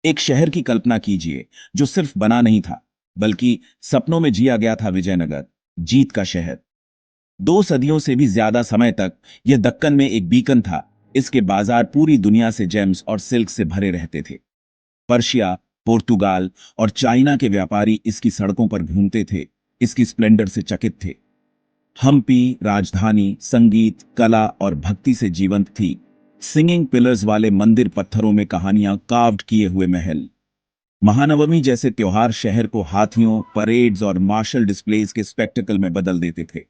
एक शहर की कल्पना कीजिए जो सिर्फ बना नहीं था, बल्कि सपनों में जिया गया था। विजयनगर, जीत का शहर। 2 सदियों से भी ज्यादा समय तक यह दक्कन में एक बीकन था। इसके बाजार पूरी दुनिया से जेम्स और सिल्क से भरे रहते थे। पर्शिया, पुर्तगाल और चाइना के व्यापारी इसकी सड़कों पर घूमते थे, इसकी स्प्लेंडर से चकित थे। हम्पी राजधानी संगीत, कला और भक्ति से जीवंत थी। सिंगिंग पिलर्स वाले मंदिर, पत्थरों में कहानियां कार्व्ड किए हुए महल। महानवमी जैसे त्योहार शहर को हाथियों, परेड्स और मार्शल डिस्प्लेज के स्पेक्टेकल में बदल देते थे।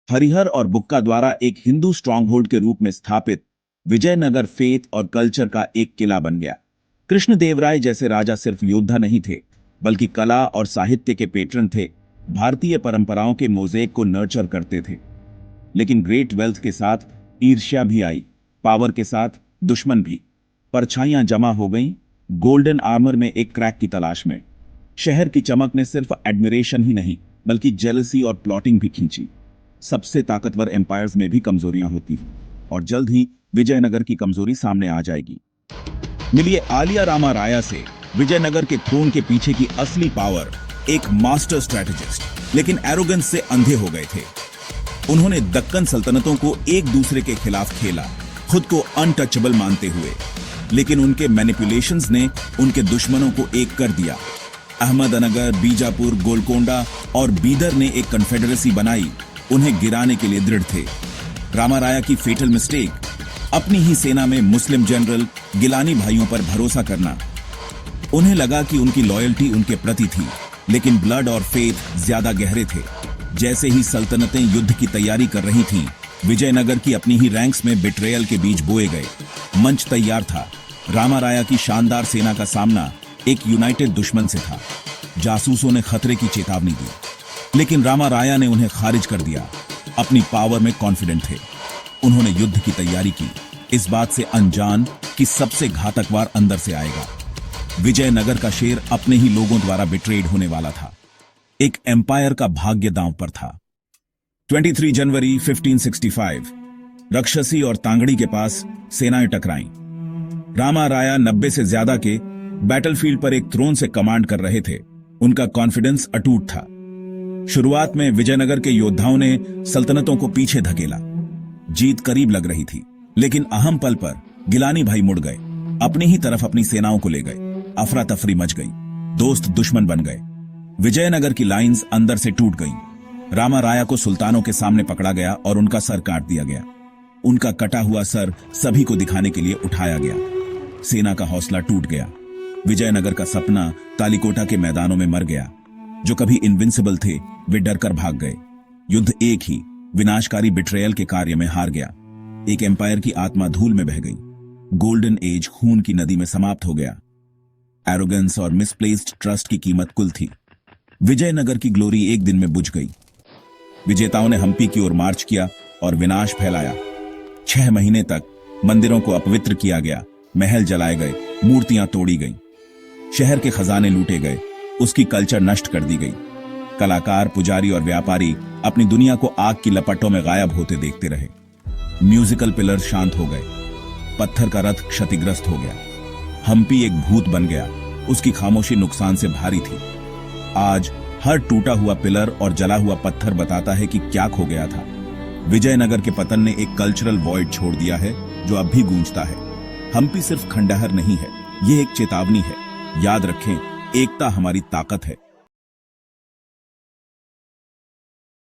हरिहर और बुक्का द्वारा एक हिंदू स्ट्रांगहोल्ड के रूप में स्थापित विजयनगर फेथ और कल्चर का एक किला बन गया। कृष्णदेवराय जैसे राजा सिर्फ योद्धा नहीं थे, बल्कि कला और साहित्य के पेट्रन थे। भारतीय परंपराओं के मोज़ेक को नर्चर करते थे। लेकिन ग्रेट वेल्थ के साथ ईर्ष्या भी आई, पावर के साथ दुश्मन भी। परछाइयां जमा हो गईं, गोल्डन आर्मर में एक क्रैक की तलाश में। शहर की चमक ने सिर्फ एडमिरेशन ही नहीं, बल्कि जेलसी और प्लॉटिंग भी खींची। सबसे ताकतवर एम्पायर्स में भी कमजोरियां होती हैं, और जल्द ही विजयनगर की कमजोरी सामने आ जाएगी। मिलिए आलिया रामा राया से, विजयनगर के थ्रोन के पीछे की असली पावर। एक मास्टर स्ट्रैटेजिस्ट, लेकिन एरोगेंस से अंधे हो गए थे। उन्होंने दक्कन सल्तनतों को एक दूसरे के खिलाफ खेला, खुद को अनटचेबल मानते हुए। लेकिन उनके मैनिपुलेशंस ने उनके दुश्मनों को एक कर दिया। अहमदनगर, बीजापुर, गोलकोंडा और बीदर ने एक कन्फेडरेसी बनाई, उन्हें गिराने के लिए दृढ़ थे। रामाराया की फेटल मिस्टेक, अपनी ही सेना में मुस्लिम जनरल गिलानी भाइयों पर भरोसा करना। उन्हें लगा कि उनकी लॉयल्टी उनके प्रति थी, लेकिन ब्लड और फेथ ज्यादा गहरे थे। जैसे ही सल्तनतें युद्ध की तैयारी कर रही थीं, विजयनगर की अपनी ही रैंक्स में बिट्रेयल के बीज बोए गए। मंच तैयार था। रामाराया की शानदार सेना का सामना एक यूनाइटेड दुश्मन से था। जासूसों ने खतरे की चेतावनी दी, लेकिन रामाराया ने उन्हें खारिज कर दिया। अपनी पावर में कॉन्फिडेंट थे। उन्होंने युद्ध की तैयारी की, इस बात से अनजान कि सबसे घातक वार अंदर से आएगा। विजयनगर का शेर अपने ही लोगों द्वारा बिट्रेड होने वाला था। एक एम्पायर का भाग्य दांव पर था। 23 जनवरी 1565, रक्षसी और तांगड़ी के पास सेनाएं टकराईं। रामाराया 90 से ज्यादा के बैटलफील्ड पर एक थ्रोन से कमांड कर रहे थे। उनका कॉन्फिडेंस अटूट था। शुरुआत में विजयनगर के योद्धाओं ने सल्तनतों को पीछे धकेला। जीत करीब लग रही थी, लेकिन अहम पल पर गिलानी भाई मुड़ गए। अपनी ही तरफ अपनी सेनाओं को ले गए। अफरा तफरी मच गई, दोस्त दुश्मन बन गए। विजयनगर की लाइंस अंदर से टूट गईं। रामाराया को सुल्तानों के सामने पकड़ा गया और उनका सर काट दिया गया। उनका कटा हुआ सर सभी को दिखाने के लिए उठाया गया। सेना का हौसला टूट गया। विजयनगर का सपना तालिकोटा के मैदानों में मर गया। जो कभी इनविंसिबल थे, वे डरकर भाग गए। युद्ध एक ही विनाशकारी बिट्रेयल के कार्य में हार गया। एक एम्पायर की आत्मा धूल में बह गई। गोल्डन एज खून की नदी में समाप्त हो गया। एरोगेंस और मिसप्लेस्ड ट्रस्ट की कीमत कुल थी। विजयनगर की ग्लोरी एक दिन में बुझ गई। विजेताओं ने हम्पी की ओर मार्च किया और विनाश फैलाया। 6 महीने तक मंदिरों को अपवित्र किया गया, महल जलाए गए, मूर्तियां तोड़ी गईं। शहर के खजाने लूटे गए, उसकी कल्चर नष्ट कर दी गई। कलाकार, पुजारी और व्यापारी अपनी दुनिया को आग की लपटों में गायब होते देखते रहे। म्यूजिकल पिलर शांत हो गए। पत्थर का रथ क्षतिग्रस्त हो गया। हम्पी एक भूत बन गया। उसकी खामोशी नुकसान से भारी थी। आज हर टूटा हुआ पिलर और जला हुआ पत्थर बताता है कि क्या खो गया था। विजयनगर के पतन ने एक कल्चरल वॉइड छोड़ दिया है जो अब भी गूंजता है। हम्पी सिर्फ खंडहर नहीं है, ये एक चेतावनी है। याद रखें, एकता हमारी ताकत है।